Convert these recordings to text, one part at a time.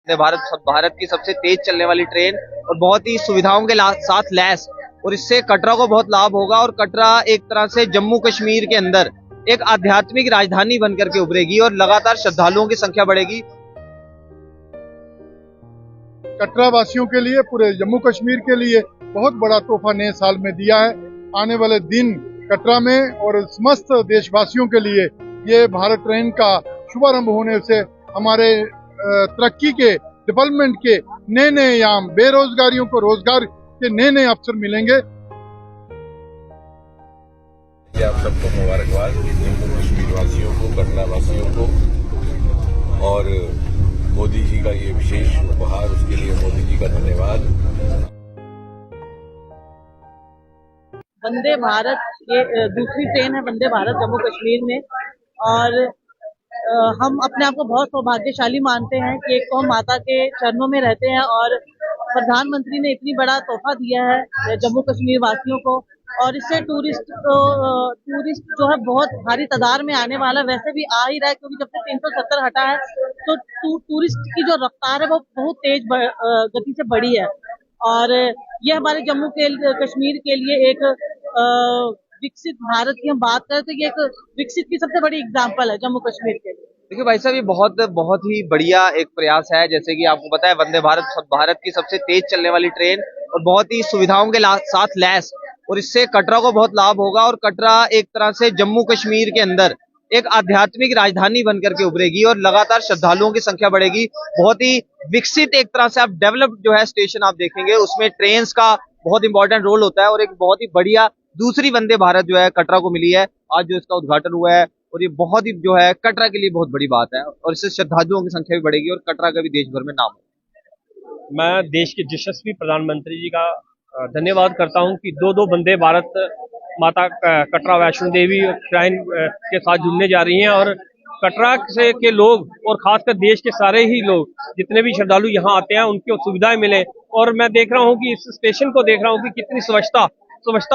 भारत की सबसे तेज चलने वाली ट्रेन और बहुत ही सुविधाओं के साथ लैस, और इससे कटरा को बहुत लाभ होगा और कटरा एक तरह से जम्मू कश्मीर के अंदर एक आध्यात्मिक राजधानी बनकर के उभरेगी और लगातार श्रद्धालुओं की संख्या बढ़ेगी। कटरा वासियों के लिए, पूरे जम्मू कश्मीर के लिए बहुत बड़ा तोहफा नए साल में दिया है। आने वाले दिन कटरा में और समस्त देशवासियों के लिए ये भारत ट्रेन का शुभारंभ होने से हमारे तरक्की के, डेवलपमेंट के नए नए याम, बेरोजगारियों को रोजगार के नए नए अवसर मिलेंगे। आप सबको मुबारकबाद, जम्मू कश्मीर वासियों को, कटरा वासियों को, और मोदी जी का ये विशेष उपहार, उसके लिए मोदी जी का धन्यवाद। वंदे भारत ये दूसरी ट्रेन है वंदे भारत जम्मू कश्मीर में, और हम अपने आप को बहुत सौभाग्यशाली मानते हैं कि एक तो हम माता के चरणों में रहते हैं और प्रधानमंत्री ने इतनी बड़ा तोहफा दिया है जम्मू कश्मीर वासियों को, और इससे टूरिस्ट जो है बहुत भारी तादाद में आने वाला वैसे भी आ ही रहा है, क्योंकि जब से 370 हटा है तो टूरिस्ट की जो रफ्तार है वो बहुत तेज गति से बढ़ी है। और ये हमारे जम्मू कश्मीर के लिए एक विकसित भारत की हम बात करें तो ये एक विकसित की सबसे बड़ी एग्जांपल है जम्मू कश्मीर के लिए। देखिए भाई साहब, ये बहुत ही बढ़िया एक प्रयास है। जैसे कि आपको पता है, वंदे भारत की सबसे तेज चलने वाली ट्रेन और बहुत ही सुविधाओं के साथ लैस, और इससे कटरा को बहुत लाभ होगा और कटरा एक तरह से जम्मू कश्मीर के अंदर एक आध्यात्मिक राजधानी बनकर के उभरेगी और लगातार श्रद्धालुओं की संख्या बढ़ेगी। बहुत ही विकसित एक तरह से आप डेवलप्ड जो है स्टेशन आप देखेंगे, उसमें ट्रेन्स का बहुत इंपॉर्टेंट रोल होता है, और एक बहुत ही बढ़िया दूसरी वंदे भारत जो है कटरा को मिली है। आज जो इसका उद्घाटन हुआ है, और ये बहुत ही जो है कटरा के लिए बहुत बड़ी बात है, और इससे श्रद्धालुओं की संख्या भी बढ़ेगी और कटरा का भी देश भर में नाम होगा। मैं देश के यशस्वी प्रधानमंत्री जी का धन्यवाद करता हूं कि दो वंदे भारत माता कटरा वैष्णो देवी श्राइन के साथ जुड़ने जा रही हैं, और कटरा से के लोग और खासकर देश के सारे ही लोग जितने भी श्रद्धालु यहाँ आते हैं उनकी सुविधाएं मिले। और मैं देख रहा हूँ कि इस स्टेशन को देख रहा हूँ कि कितनी स्वच्छता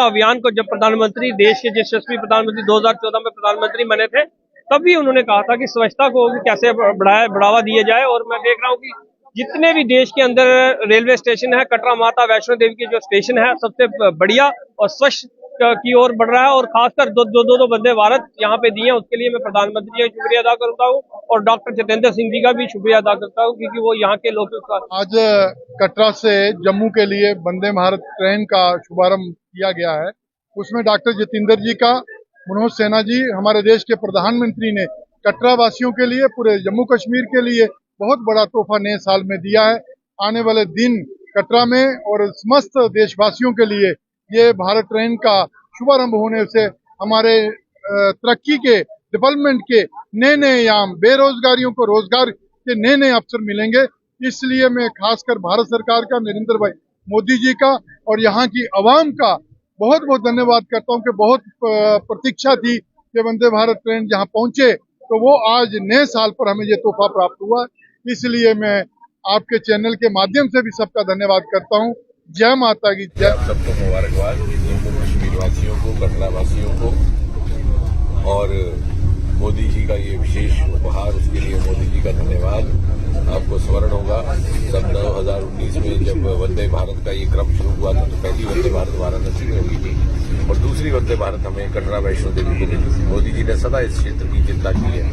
अभियान को जब प्रधानमंत्री, देश के यशस्वी प्रधानमंत्री 2014 में प्रधानमंत्री बने थे, तब भी उन्होंने कहा था कि स्वच्छता को कैसे बढ़ावा दिया जाए। और मैं देख रहा हूँ कि जितने भी देश के अंदर रेलवे स्टेशन है, कटरा माता वैष्णो देवी के जो स्टेशन है सबसे बढ़िया और स्वच्छ की ओर बढ़ रहा है, और खासकर दो वंदे भारत यहाँ पे दिए हैं, उसके लिए मैं प्रधानमंत्री जी का शुक्रिया अदा करता हूँ और डॉक्टर जितेंद्र सिंह जी का भी शुक्रिया अदा करता हूँ, क्योंकि वो यहाँ के लोगों का। आज कटरा से जम्मू के लिए वंदे भारत ट्रेन का शुभारंभ किया गया है। उसमें डॉक्टर जितेंद्र जी का, मनोज सिन्हा जी, हमारे देश के प्रधानमंत्री ने कटरा वासियों के लिए, पूरे जम्मू कश्मीर के लिए बहुत बड़ा तोहफा नए साल में दिया है। आने वाले दिन कटरा में और समस्त देशवासियों के लिए ये भारत ट्रेन का शुभारंभ होने से हमारे तरक्की के, डेवलपमेंट के नए नए याम, बेरोजगारियों को रोजगार के नए नए अवसर मिलेंगे। इसलिए मैं खासकर भारत सरकार का, नरेंद्र भाई मोदी जी का और यहाँ की आवाम का बहुत बहुत धन्यवाद करता हूँ कि बहुत प्रतीक्षा थी कि वंदे भारत ट्रेन जहाँ पहुंचे, तो वो आज नए साल पर हमें ये तोहफा प्राप्त हुआ। इसलिए मैं आपके चैनल के माध्यम से भी सबका धन्यवाद करता हूँ। जय माता की जय। आप सबको मुबारकबाद, जम्मू कश्मीर वासियों को, कटरा वासियों को, और मोदी जी का ये विशेष उपहार, उसके लिए मोदी जी का धन्यवाद। आपको स्मरण होगा सन 2019 में जब वंदे भारत का ये क्रम शुरू हुआ था, तो पहली वंदे भारत वाराणसी में हुई थी और दूसरी वंदे भारत हमें कटरा वैष्णो देवी को मिली थी। मोदी जी ने सदा इस क्षेत्र की चिंता की है।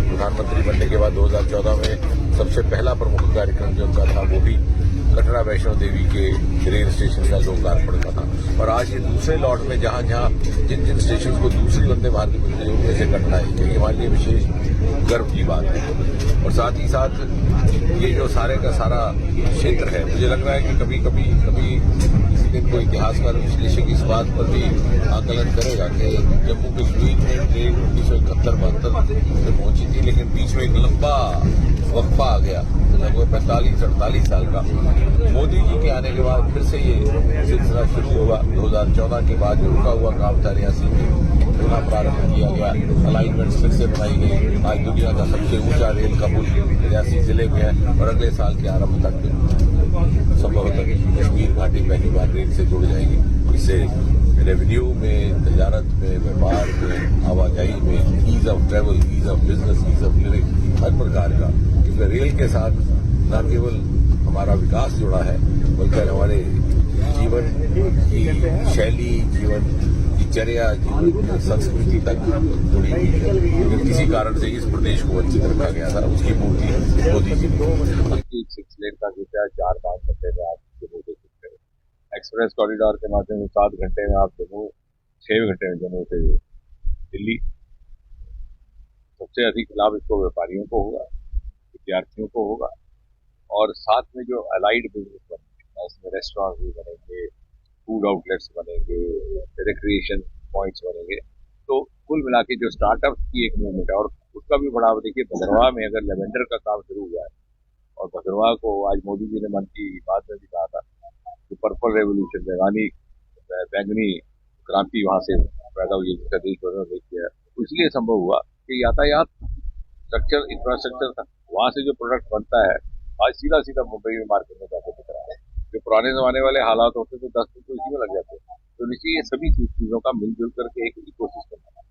प्रधानमंत्री बनने के बाद 2014 में सबसे पहला प्रमुख कार्यक्रम जो उनका था वो भी कटरा वैष्णो देवी के रेल स्टेशन का लोकार्पण का था। और आज ये दूसरे लॉट में जहां जिन स्टेशन को दूसरी वंदे भारत मिल रही है उनमें से कटरा है, क्योंकि हमारे लिए विशेष गर्व की बात है। और साथ ही साथ ये जो सारे का सारा क्षेत्र है, मुझे लग रहा है कि कभी किसी दिन कोई इतिहासकार विश्लेषक इस बात पर भी आकलन करेगा कि जम्मू कश्मीर में ट्रेन 1971-72 में पहुंची थी, लेकिन बीच में एक लंबा वक्फा आ गया, लगभग 45-48 साल का। मोदी जी के आने के बाद फिर से ये सिलसिला शुरू हुआ। 2014 के बाद जो रुका हुआ काम था रियासी में पुनः प्रारंभ किया गया, अलाइनमेंट फिर से बनाई गई। आज दुनिया का सबसे ऊंचा रेल का पुल रियासी जिले में है और अगले साल के आरंभ तक संभवतः कश्मीर घाटी पहली बार रेल से जुड़ जाएगी। इससे रेवेन्यू में, तजारत में, व्यापार में, आवाजाही में, ease of travel, ease of business, ease of living, हर प्रकार का, क्योंकि रेल के साथ न केवल हमारा विकास जुड़ा है बल्कि हमारे जीवन की शैली, जीवन की चर्या, जीवन की संस्कृति तक जुड़ी हुई है। अगर किसी कारण से इस प्रदेश को वंचित रखा गया था, उसकी पूर्ति मोदी जी ने की। 6 लेन का जो 4-5 घंटे में आप जम्मू से सकते हैं। एक्सप्रेस कॉरिडोर के माध्यम से 7 घंटे में आप जम्मू, 6 घंटे में जम्मू से दिल्ली। सबसे अधिक लाभ इसको व्यापारियों को होगा, विद्यार्थियों को होगा और साथ में जो अलाइड बिजनेस बनेंगे, उसमें रेस्टोरेंट भी बनेंगे, फूड आउटलेट्स बनेंगे, रिक्रिएशन पॉइंट्स बनेंगे। तो कुल मिला के जो स्टार्टअप की एक मूवमेंट है और उसका भी बढ़ावा देखिए। भदरवाह में अगर लेवेंडर का काम शुरू हुआ है और भदरवाह को आज मोदी जी ने मन की बात में भी कहा था कि पर्पल रेवोल्यूशन, बैंगनी क्रांति वहां से पैदा हुई, जिसका देश भर में देख किया, तो इसलिए संभव हुआ कि यातायात स्ट्रक्चर, इंफ्रास्ट्रक्चर था। वहां से जो प्रोडक्ट बनता है आज सीधा सीधा मुंबई में मार्केट में जाके बिक रहा है। जो पुराने जमाने वाले हालात होते तो 10 दिन तो इसी में लग जाते। तो नीचे ये सभी चीजों का मिलजुल करके एक इकोसिस्टम है।